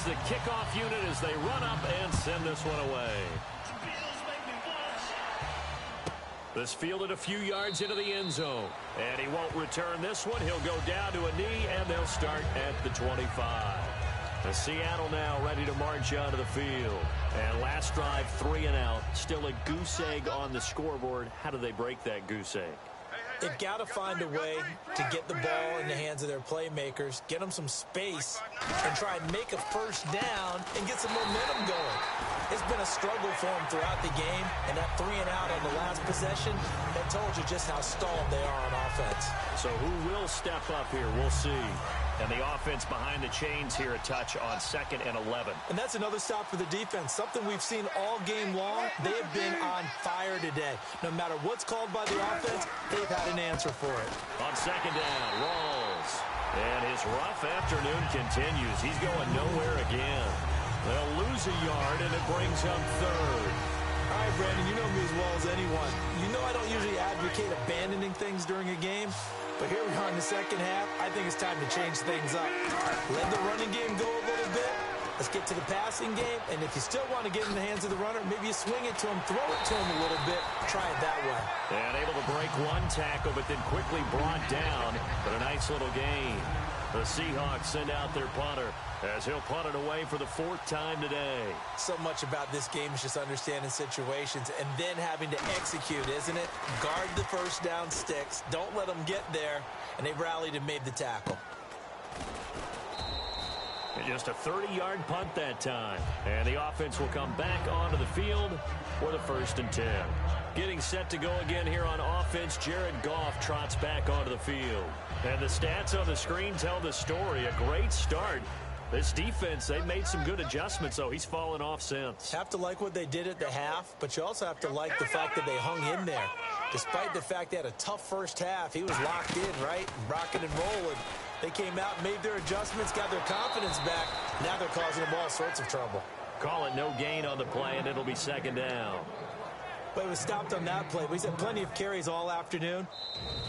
the kickoff unit as they run up and send this one away. This fielded a few yards into the end zone. And he won't return this one. He'll go down to a knee, and they'll start at the 25. The Seattle now ready to march onto the field. And last drive, 3 and out. Still a goose egg on the scoreboard. How do they break that goose egg? They've got to find a way to get the ball in the hands of their playmakers, get them some space, and try and make a first down and get some momentum going. It's been a struggle for them throughout the game, and that 3 and out on the last possession, that told you just how stalled they are on offense. So who will step up here? We'll see. And the offense behind the chains here, a touch on 2nd and 11. And that's another stop for the defense, something we've seen all game long. They have been on fire today. No matter what's called by the offense, they've had an answer for it. On 2nd down, Rawls. And his rough afternoon continues. He's going nowhere again. They'll lose a yard, and it brings up 3rd. All right, Brandon, you know me as well as anyone. You know I don't usually advocate abandoning things during a game. But here we are in the second half. I think it's time to change things up. Let the running game go a little bit. Let's get to the passing game. And if you still want to get in the hands of the runner, maybe you swing it to him, throw it to him a little bit. Try it that way. And able to break one tackle, but then quickly brought down. But a nice little gain. The Seahawks send out their punter as he'll punt it away for the 4th time today. So much about this game is just understanding situations and then having to execute, isn't it? Guard the first down sticks. Don't let them get there. And they rallied and made the tackle. And just a 30-yard punt that time. And the offense will come back onto the field for the 1st and 10. Getting set to go again here on offense, Jared Goff trots back onto the field. And the stats on the screen tell the story. A great start. This defense, they've made some good adjustments, so he's fallen off since. Have to like what they did at the half, but you also have to like the fact that they hung in there. Despite the fact they had a tough first half, he was locked in, right? Rocking and rolling. They came out, made their adjustments, got their confidence back. Now they're causing them all sorts of trouble. Call it no gain on the play, and it'll be 2nd down. But it was stopped on that play. He's had plenty of carries all afternoon.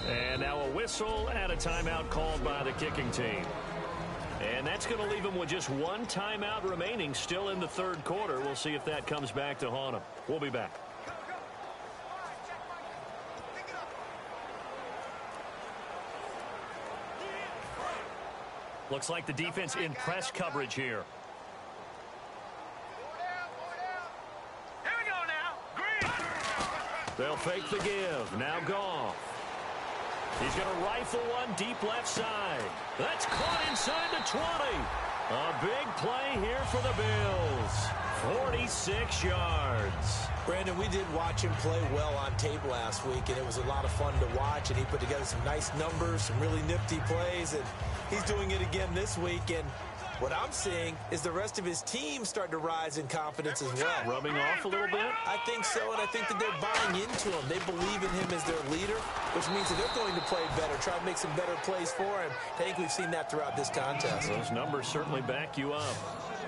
And now a whistle and a timeout called by the kicking team. And that's going to leave him with just one timeout remaining still in the 3rd quarter. We'll see if that comes back to haunt him. We'll be back. Looks like the defense in press coverage here. They'll fake the give. Now Goff. He's going to rifle one deep left side. That's caught inside the 20. A big play here for the Bills. 46 yards. Brandon, we did watch him play well on tape last week, and it was a lot of fun to watch, and he put together some nice numbers, some really nifty plays, and he's doing it again this week. And what I'm seeing is the rest of his team starting to rise in confidence as well. Rubbing off a little bit? I think so, and I think that they're buying into him. They believe in him as their leader, which means that they're going to play better, try to make some better plays for him. I think we've seen that throughout this contest. Those numbers certainly back you up.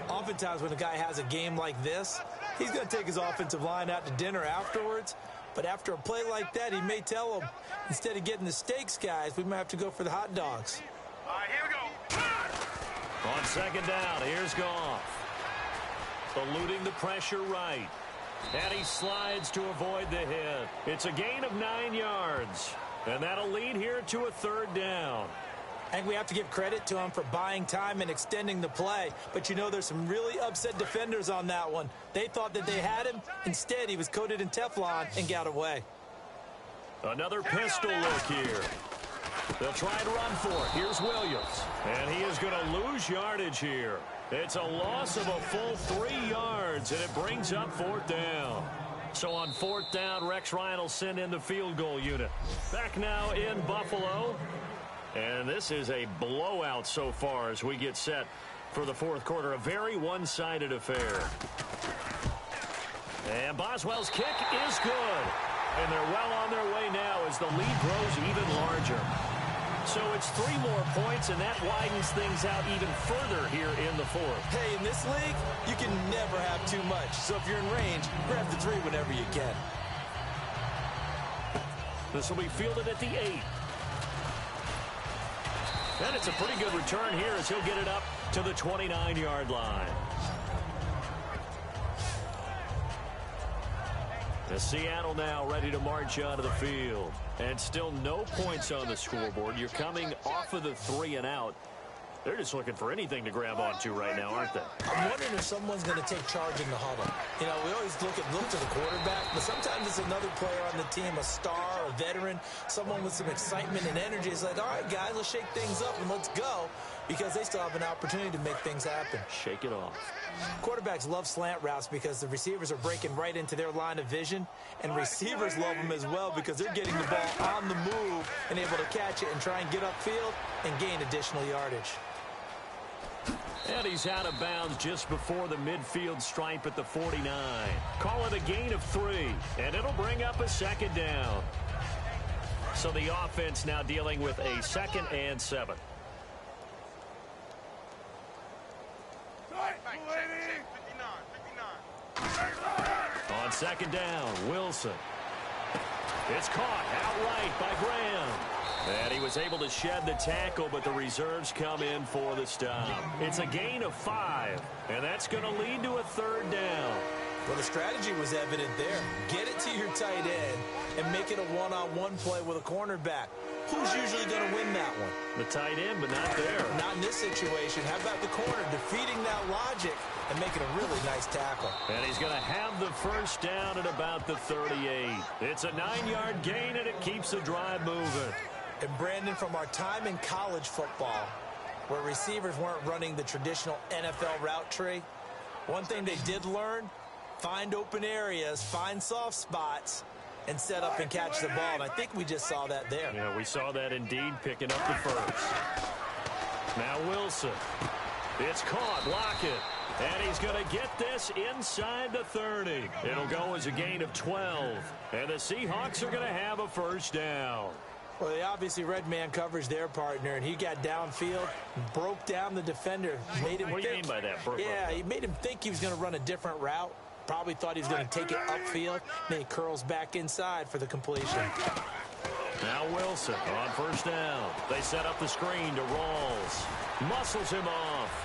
Oftentimes when a guy has a game like this, he's going to take his offensive line out to dinner afterwards. But after a play like that, he may tell them, instead of getting the steaks, guys, we might have to go for the hot dogs. All right, here we go. On 2nd down, here's Goff. Eluding the pressure right. And he slides to avoid the hit. It's a gain of 9 yards. And that'll lead here to a 3rd down. And we have to give credit to him for buying time and extending the play. But you know, there's some really upset defenders on that one. They thought that they had him. Instead, he was coated in Teflon and got away. Another pistol look here. They'll try to run for it. Here's Williams. And he is going to lose yardage here. It's a loss of a full 3 yards, and it brings up 4th down. So on 4th down, Rex Ryan will send in the field goal unit. Back now in Buffalo. And this is a blowout so far as we get set for the 4th quarter. A very one-sided affair. And Boswell's kick is good. And they're well on their way now as the lead grows even larger. So it's 3 more points, and that widens things out even further here in the 4th. Hey, in this league, you can never have too much. So if you're in range, grab the 3 whenever you can. This will be fielded at the 8. And it's a pretty good return here as he'll get it up to the 29-yard line. The Seattle now ready to march onto the field. And still no points on the scoreboard. You're coming off of the 3 and out. They're just looking for anything to grab onto right now, aren't they? I'm wondering if someone's going to take charge in the huddle. You know, we always look to the quarterback, but sometimes it's another player on the team, a star, a veteran, someone with some excitement and energy. It's like, all right, guys, let's shake things up and let's go, because they still have an opportunity to make things happen. Shake it off. Quarterbacks love slant routes because the receivers are breaking right into their line of vision, and receivers love them as well because they're getting the ball on the move and able to catch it and try and get upfield and gain additional yardage. And he's out of bounds just before the midfield stripe at the 49. Call it a gain of 3, and it'll bring up a second down. So the offense now dealing with a 2nd and 7. On 2nd down, Wilson. It's caught outright by Graham. And he was able to shed the tackle, but the reserves come in for the stop. It's a gain of 5, and that's going to lead to a 3rd down. Well, the strategy was evident there. Get it to your tight end and make it a one-on-one play with a cornerback. Who's usually going to win that one? The tight end, but not there. Not in this situation. How about the corner defeating that logic and making a really nice tackle? And he's going to have the first down at about the 38. It's a 9-yard gain, and it keeps the drive moving. And Brandon, from our time in college football, where receivers weren't running the traditional NFL route tree, one thing they did learn, find open areas, find soft spots, and set up and catch the ball. And I think we just saw that there. Yeah, we saw that indeed, picking up the first. Now Wilson. It's caught. Lock it. And he's going to get this inside the 30. It'll go as a gain of 12. And the Seahawks are going to have a first down. Well, they obviously read man coverage their partner, and he got downfield, broke down the defender. Made him what do you mean by that? Yeah, he made him think he was going to run a different route. Probably thought he was going to take it upfield. Then he curls back inside for the completion. Now Wilson on first down. They set up the screen to Rawls. Muscles him off.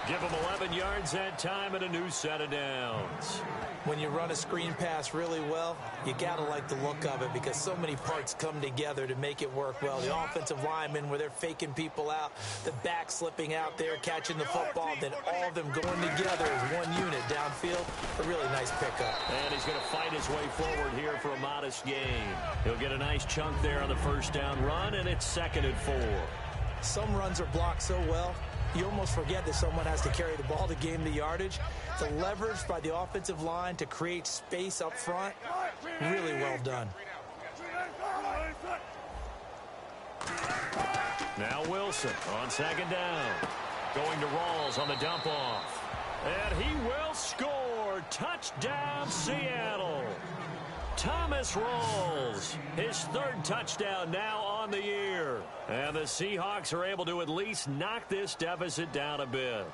Give him 11 yards that time and a new set of downs. When you run a screen pass really well, you got to like the look of it because so many parts come together to make it work well. The offensive linemen, where they're faking people out, the back slipping out there, catching the football, then all of them going together as one unit downfield. A really nice pickup. And he's going to fight his way forward here for a modest gain. He'll get a nice chunk there on the first down run, and it's 2nd and 4. Some runs are blocked so well, you almost forget that someone has to carry the ball to gain the yardage. The leverage by the offensive line to create space up front, really well done. Now Wilson on 2nd down. Going to Rawls on the dump off. And he will score. Touchdown, Seattle. Thomas Rawls, his 3rd touchdown now on the year. And the Seahawks are able to at least knock this deficit down a bit.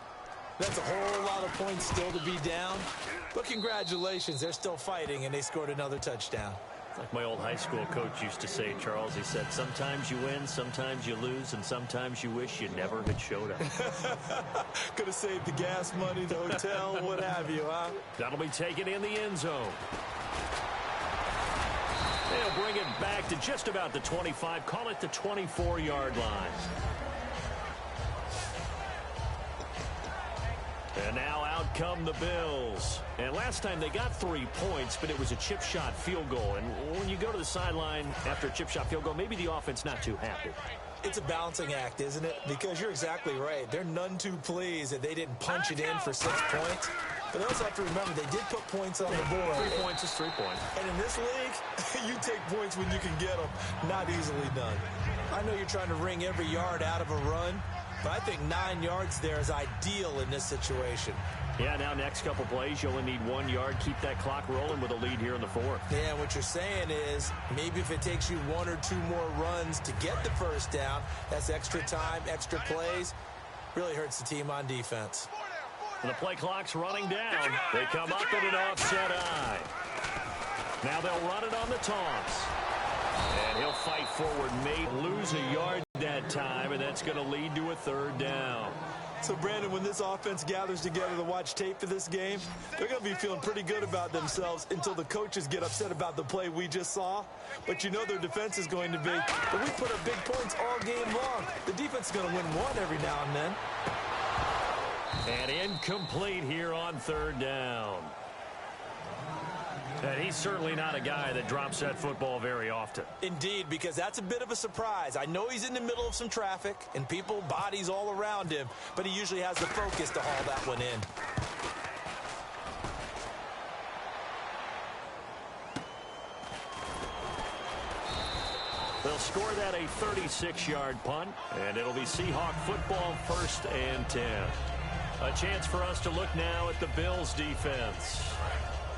That's a whole lot of points still to be down. But congratulations, they're still fighting, and they scored another touchdown. Like my old high school coach used to say, Charles, he said, sometimes you win, sometimes you lose, and sometimes you wish you never had showed up. Could have saved the gas money, the hotel, what have you, huh? That'll be taken in the end zone. They'll bring it back to just about the 25, call it the 24-yard line. And now out come the Bills. And last time they got 3 points, but it was a chip shot field goal. And when you go to the sideline after a chip shot field goal, maybe the offense not too happy. It's a balancing act, isn't it? Because you're exactly right. They're none too pleased that they didn't punch it in for 6 points. But they also have to remember they did put points on the board. 3 points is 3 points. And in this league, you take points when you can get them. Not easily done. I know you're trying to wring every yard out of a run, but I think 9 yards there is ideal in this situation. Yeah, now next couple plays, you only need 1 yard. Keep that clock rolling with a lead here in the 4th. Yeah, what you're saying is maybe if it takes you 1 or 2 more runs to get the first down, that's extra time, extra plays. Really hurts the team on defense. And the play clock's running down. They come up in an offset eye. Now they'll run it on the toss. And he'll fight forward, may lose a yard. that time, and that's going to lead to a third down. So, Brandon, when this offense gathers together to watch tape for this game, they're going to be feeling pretty good about themselves until the coaches get upset about the play we just saw. But you know their defense is going to be. But we put up big points all game long. The defense is going to win one every now and then. And incomplete here on third down. And he's certainly not a guy that drops that football very often. Indeed, because that's a bit of a surprise. I know he's in the middle of some traffic and people, bodies all around him, but he usually has the focus to haul that one in. They'll score that a 36-yard punt, and it'll be Seahawk football 1st and 10. A chance for us to look now at the Bills' defense.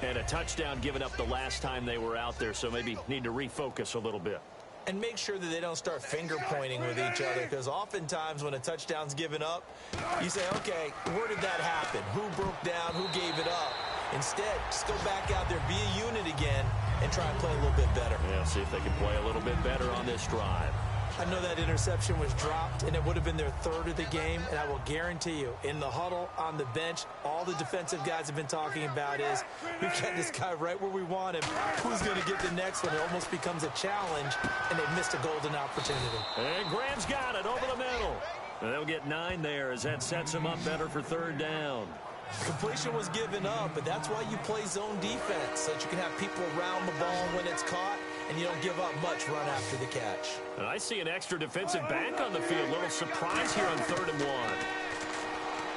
And a touchdown given up the last time they were out there, so maybe need to refocus a little bit. And make sure that they don't start finger-pointing with each other, because oftentimes when a touchdown's given up, you say, okay, where did that happen? Who broke down? Who gave it up? Instead, just go back out there, be a unit again, and try and play a little bit better. Yeah, see if they can play a little bit better on this drive. I know that interception was dropped, and it would have been their third of the game, and I will guarantee you, in the huddle, on the bench, all the defensive guys have been talking about is, we've got this guy right where we want him. Who's going to get the next one? It almost becomes a challenge, and they've missed a golden opportunity. And Graham's got it over the middle. And they'll get 9 there as that sets them up better for third down. Completion was given up, but that's why you play zone defense, so that you can have people around the ball when it's caught, and you don't give up much run after the catch. And I see an extra defensive back on the field. Little surprise here on 3rd and 1.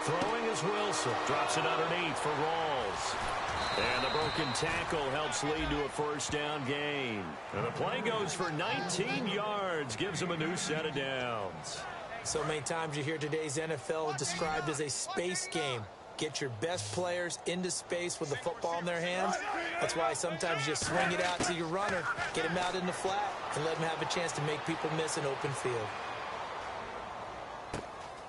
Throwing is Wilson. Drops it underneath for Rawls. And the broken tackle helps lead to a 1st down gain. And the play goes for 19 yards. Gives them a new set of downs. So many times you hear today's NFL described as a space game. Get your best players into space with the football in their hands. That's why sometimes you swing it out to your runner, get him out in the flat, and let him have a chance to make people miss an open field.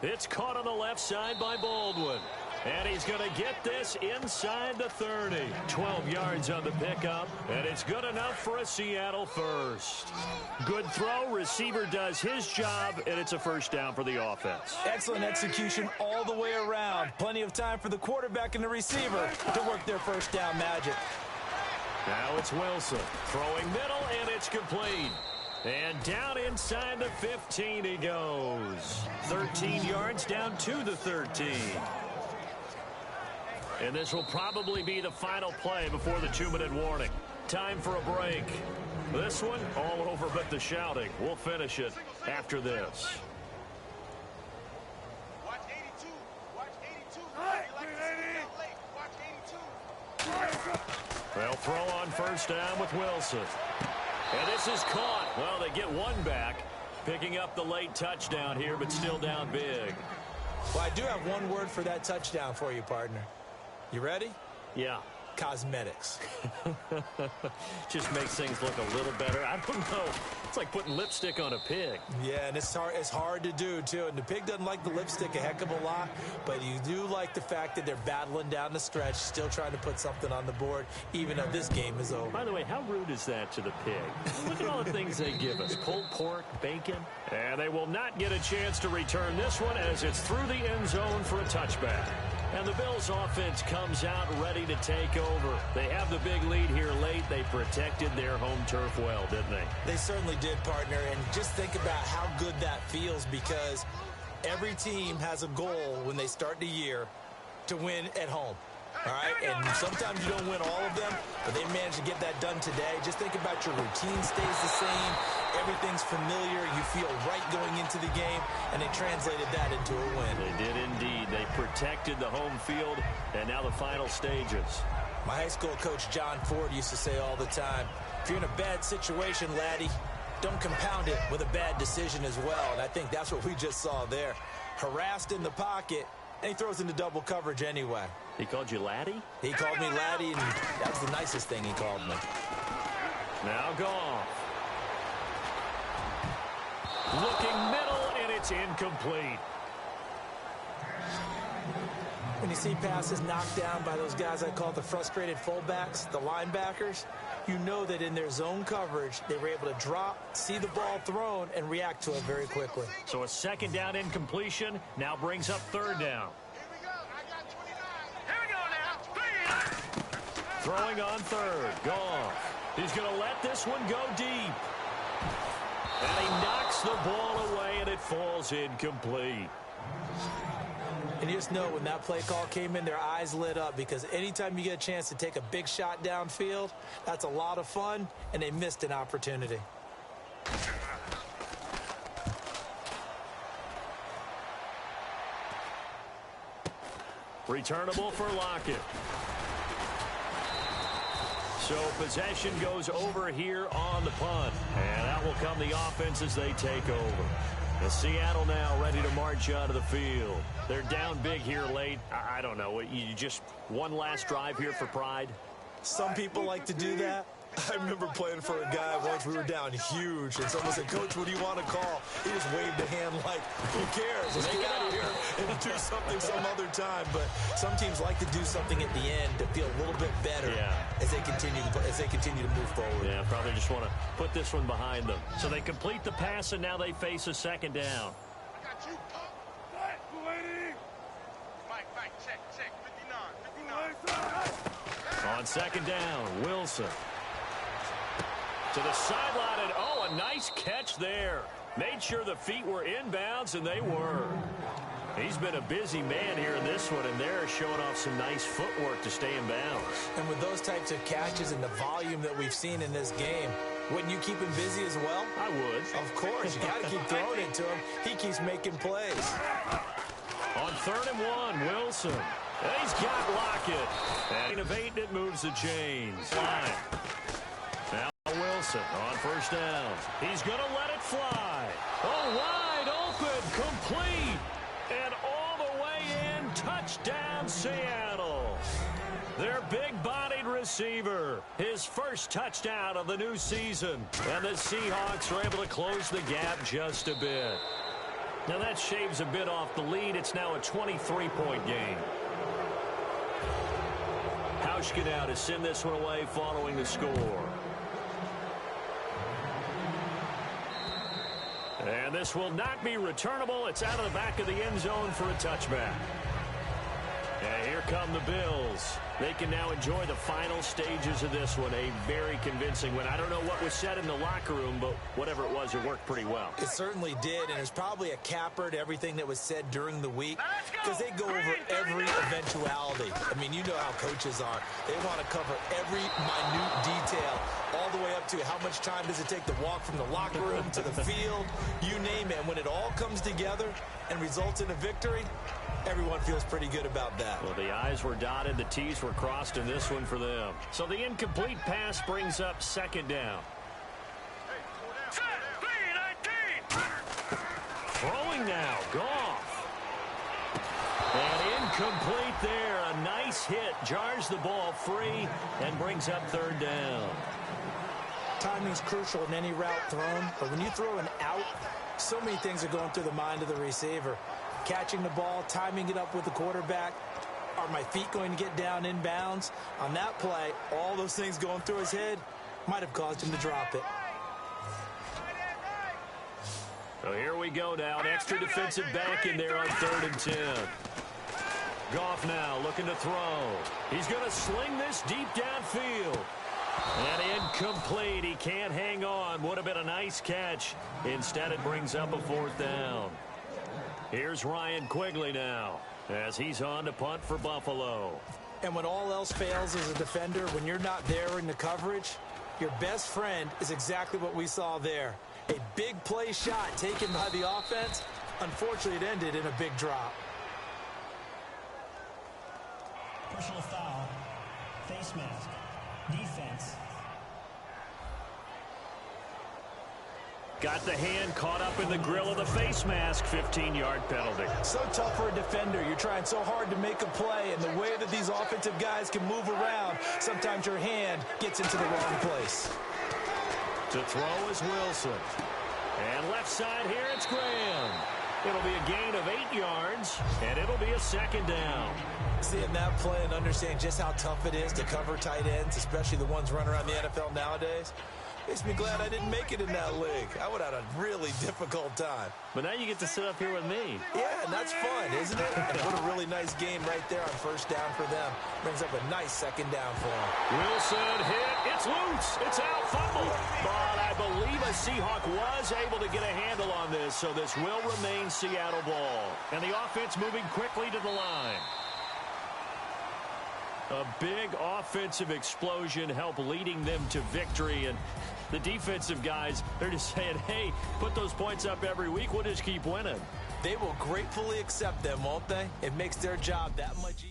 It's caught on the left side by Baldwin. And he's going to get this inside the 30. 12 yards on the pickup, and it's good enough for a Seattle first. Good throw. Receiver does his job, and it's a 1st down for the offense. Excellent execution all the way around. Plenty of time for the quarterback and the receiver to work their 1st down magic. Now it's Wilson. Throwing middle, and it's complete. And down inside the 15 he goes. 13 yards down to the 13. And this will probably be the final play before the 2-minute warning. Time for a break. This one all over but the shouting. We'll finish it after this. Watch 82. Watch 82. Watch 82. They'll throw on 1st down with Wilson. And this is caught. Well, they get one back. Picking up the late touchdown here, but still down big. Well, I do have one word for that touchdown for you, partner. You ready? Yeah. Cosmetics. Just makes things look a little better. I don't know. It's like putting lipstick on a pig. Yeah, and it's hard to do, too. And the pig doesn't like the lipstick a heck of a lot, but you do like the fact that they're battling down the stretch, still trying to put something on the board, even though this game is over. By the way, how rude is that to the pig? Look at all the things they give us. Pulled pork, bacon. And they will not get a chance to return this one as it's through the end zone for a touchback. And the Bills offense comes out ready to take over. They have the big lead here late. They protected their home turf well, didn't they? They certainly did, partner. And just think about how good that feels, because every team has a goal when they start the year to win at home. All right, and sometimes you don't win all of them, but they managed to get that done today. Just think about your routine stays the same. Everything's familiar. You feel right going into the game, and they translated that into a win. They did indeed. They protected the home field, and now the final stages. My high school coach, John Ford, used to say all the time, if you're in a bad situation, laddie, don't compound it with a bad decision as well. And I think that's what we just saw there. Harassed in the pocket, and he throws into double coverage anyway. He called you laddie? He called me laddie, and that was the nicest thing he called me. Now Goff. Looking middle, and it's incomplete. When you see passes knocked down by those guys I call the frustrated fullbacks, the linebackers, you know that in their zone coverage, they were able to drop, see the ball thrown, and react to it very quickly. So a second down incompletion now brings up third down. Here we go. I got 29. Here we go now. Throwing on third. Goff. He's going to let this one go deep. And he knocks the ball away, and it falls incomplete. And you just know when that play call came in, their eyes lit up, because anytime you get a chance to take a big shot downfield, that's a lot of fun, and they missed an opportunity. Returnable for Lockett. So possession goes over here on the punt. And that will come the offense as they take over. The Seattle now ready to march out of the field. They're down big here late. I don't know. You just one last drive here for pride? Some people like to do that. I remember playing for a guy once. We were down huge, and someone said, "Coach, what do you want to call?" He just waved a hand like, "Who cares? Let's get out of here and do something some other time." But some teams like to do something at the end to feel a little bit better as they continue to move forward. Yeah, probably just want to put this one behind them. So they complete the pass, and now they face a second down. I got you. Mike, check. 59. On second down, Wilson. To the sideline, and a nice catch there. Made sure the feet were inbounds, and they were. He's been a busy man here in this one, and they're showing off some nice footwork to stay in bounds. And with those types of catches and the volume that we've seen in this game, wouldn't you keep him busy as well? I would. Of course. You got to keep throwing it to him. He keeps making plays. On 3rd and 1, Wilson. And he's got Lockett. And of 8, it moves the chains. Now Wilson on 1st down. He's going to let it fly. Wide open, complete. And all the way in, touchdown Seattle. Their big-bodied receiver, his first touchdown of the new season. And the Seahawks are able to close the gap just a bit. Now that shaves a bit off the lead. It's now a 23-point game. Hauschka now to send this one away following the score. And this will not be returnable. It's out of the back of the end zone for a touchback. And here come the Bills. They can now enjoy the final stages of this one. A very convincing win. I don't know what was said in the locker room, but whatever it was, it worked pretty well. It certainly did, and it's probably a capper to everything that was said during the week, because they go over every eventuality. I mean, you know how coaches are. They want to cover every minute detail, all the way up to how much time does it take to walk from the locker room to the field, you name it. And when it all comes together and results in a victory, everyone feels pretty good about that. Well, the I's were dotted, the T's were crossed in this one for them. So the incomplete pass brings up 2nd down. Throwing now, Goff. And incomplete there. A nice hit, jars the ball free, and brings up 3rd down. Timing's crucial in any route thrown, but when you throw an out, so many things are going through the mind of the receiver. Catching the ball, timing it up with the quarterback. Are my feet going to get down in bounds? On that play, all those things going through his head might have caused him to drop it. So here we go now. An extra defensive back in there on 3rd and 10. Goff now looking to throw. He's going to sling this deep downfield. And incomplete. He can't hang on. Would have been a nice catch. Instead, it brings up a 4th down. Here's Ryan Quigley now as he's on to punt for Buffalo. And when all else fails as a defender, when you're not there in the coverage, your best friend is exactly what we saw there. A big play shot taken by the offense. Unfortunately, it ended in a big drop. Personal foul, face mask, defense. Got the hand caught up in the grill of the face mask. 15-yard penalty. So tough for a defender. You're trying so hard to make a play, and the way that these offensive guys can move around, sometimes your hand gets into the wrong place. To throw is Wilson. And left side here, it's Graham. It'll be a gain of 8 yards, and it'll be a second down. Seeing that play and understanding just how tough it is to cover tight ends, especially the ones running around the NFL nowadays, makes me glad I didn't make it in that league. I would have had a really difficult time. But now you get to sit up here with me. Yeah, and that's fun, isn't it? And what a really nice game right there on first down for them. Brings up a nice second down for them. Wilson hit. It's loose. It's out. Fumble. But I believe a Seahawk was able to get a handle on this, so this will remain Seattle ball. And the offense moving quickly to the line. A big offensive explosion helped leading them to victory. And the defensive guys, they're just saying, hey, put those points up every week. We'll just keep winning. They will gratefully accept them, won't they? It makes their job that much easier.